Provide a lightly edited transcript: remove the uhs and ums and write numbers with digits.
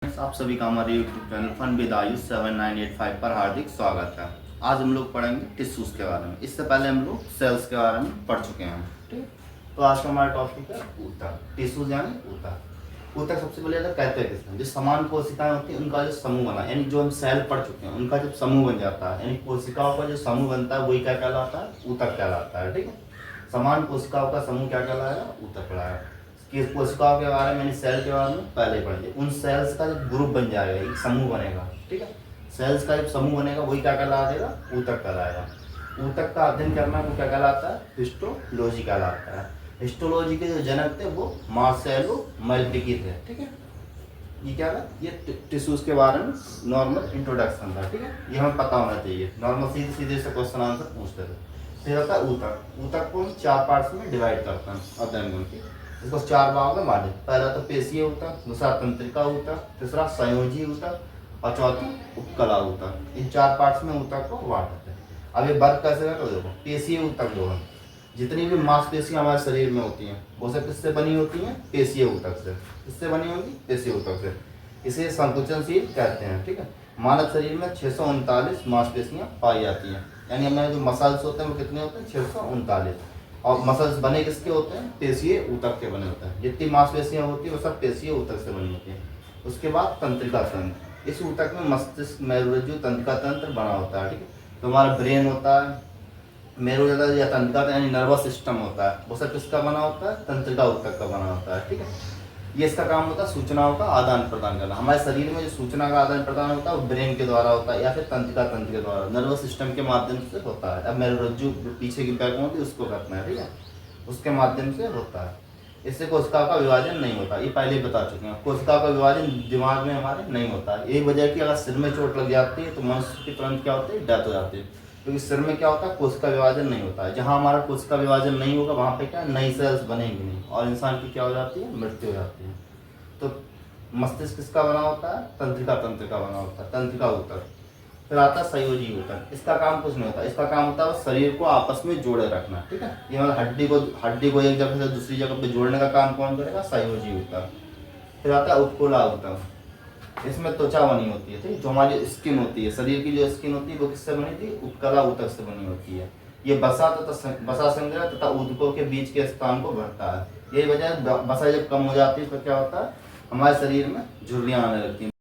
आप सभी का हमारे YouTube channel fun with Ayush 7985 पर हार्दिक स्वागत है। आज हम लोग पढ़ेंगे टिश्यूज के बारे में। इससे पहले हम लोग सेल्स के बारे में पढ़ चुके हैं। ठीक है, तो आज का हमारा टॉपिक है ऊतक। टिश्यूज यानी ऊतक। ऊतक सबसे पहले कहते हैं किसमें, जो समान कोशिकाएं होती हैं उनका जो समूह बना, यानी जो हम सेल पढ़ चुके हैं उनका जब समूह बन जाता है, यानी कोशिकाओं का जो समूह बनता है वही क्या कहलाता है, ऊतक कहलाता है। ठीक है, समान कोशिकाओं का समूह क्या कहलाएगा, ऊतक कहलाएगा। कि कोशिकाओं के बारे में यानी सेल के बारे में पहले पढ़ेंगे। उन सेल्स का जब ग्रुप बन जाएगा, एक समूह बनेगा, ठीक है, सेल्स का जब समूह बनेगा वही क्या कहला देगा, ऊतक कहलाएगा। ऊतक का अध्ययन करना वो क्या कहलाता है, हिस्टोलॉजी कहलाता है। हिस्टोलॉजी के जो जनक थे वो मार्सेलो मल्पीकी थे। ठीक है, ये क्या था, ये टिश्यूज के बारे में नॉर्मल इंट्रोडक्शन था। ठीक है, ये हमें पता होना चाहिए, नॉर्मल सीधे सीधे से क्वेश्चन आंसर पूछते थे। फिर आता है ऊतक। ऊतक को हम 4 पार्ट्स में डिवाइड करते हैं अध्ययन करके। इसको 4 भागों में बांटे। पहला तो पेशीय ऊतक, दूसरा तंत्रिका ऊतक, तीसरा संयोजी ऊतक और चौथा उपकला ऊतक। इन 4 पार्ट्स में ऊतक को बांटते हैं। अब ये वर्क कैसे करते देखो। पेशीय ऊतक जो है, जितनी भी मांसपेशियां हमारे शरीर में होती हैं वो सब किससे बनी होती हैं, पेशीय ऊतक से। किससे बनी होगी, पेशीय ऊतक से। इसे संकुचनशील कहते हैं। ठीक है, मानव शरीर में 639 मांसपेशियां पाई जाती हैं, यानी हमारे जो मसल्स होते हैं वो कितने होते हैं, 639। और मसल्स बने किसके होते हैं, पेशीय ऊतक के बने होते हैं। जितनी मांसपेशियां होती हैं वो सब पेशीय ऊतक से बनी होती हैं। उसके बाद तंत्रिका तंत्र। इस ऊतक में मस्तिष्क, मेरुरज्जु, तंत्रिका तंत्र बना होता है। ठीक है, तो हमारा ब्रेन होता है, मेरुरज्जु या तंत्रिका यानी नर्वस सिस्टम होता है, वो सब किसका बना होता है, तंत्रिका ऊतक का बना होता है। ठीक है, ये इसका काम होता है सूचनाओं का आदान प्रदान करना। हमारे शरीर में जो सूचना का आदान प्रदान होता है वो ब्रेन के द्वारा होता है या फिर तंत्रिका तंत्र के द्वारा, नर्वस सिस्टम के माध्यम से होता है। अब मेरुरज्जु पीछे की बैक होती है उसको करना है, ठीक है, उसके माध्यम से होता है। इससे कोशिकाओं का विभाजन नहीं होता, ये पहले बता चुके हैं। कोशिकाओं का विभाजन दिमाग में हमारे नहीं होता है। यही वजह की अगर सिर में चोट लग जाती है तो मनुष्य की तुरंत क्या होती है, डेथ हो जाती है, क्योंकि सिर में क्या होता है, कोशिका विभाजन नहीं होता है। जहाँ हमारा कोशिका विभाजन नहीं होगा वहाँ पे क्या नई सेल्स बनेंगी नहीं और इंसान की क्या हो जाती है, मृत्यु हो जाती है। तो मस्तिष्क किसका बना होता है, तंत्रिका तंत्र का बना होता है, तंत्रिका ऊतक। फिर आता है संयोजी ऊतक। इसका काम कुछ नहीं होता, इसका काम होता है शरीर को आपस में जोड़े रखना। ठीक है, ये मतलब हड्डी को एक जगह से दूसरी जगह पे जोड़ने का काम कौन करेगा, संयोजी ऊतक। फिर आता है उपकला ऊतक। इसमें त्वचा बनी होती है, ठीक, जो हमारी स्किन होती है, शरीर की जो स्किन होती है वो किससे बनी थी, उपकला ऊतक से बनी होती है। ये बसा संग्रह तथा ऊतकों के बीच के स्थान को भरता है। यही वजह है, बसा जब कम हो जाती है तो क्या होता है, हमारे शरीर में झुर्रियाँ आने लगती हैं।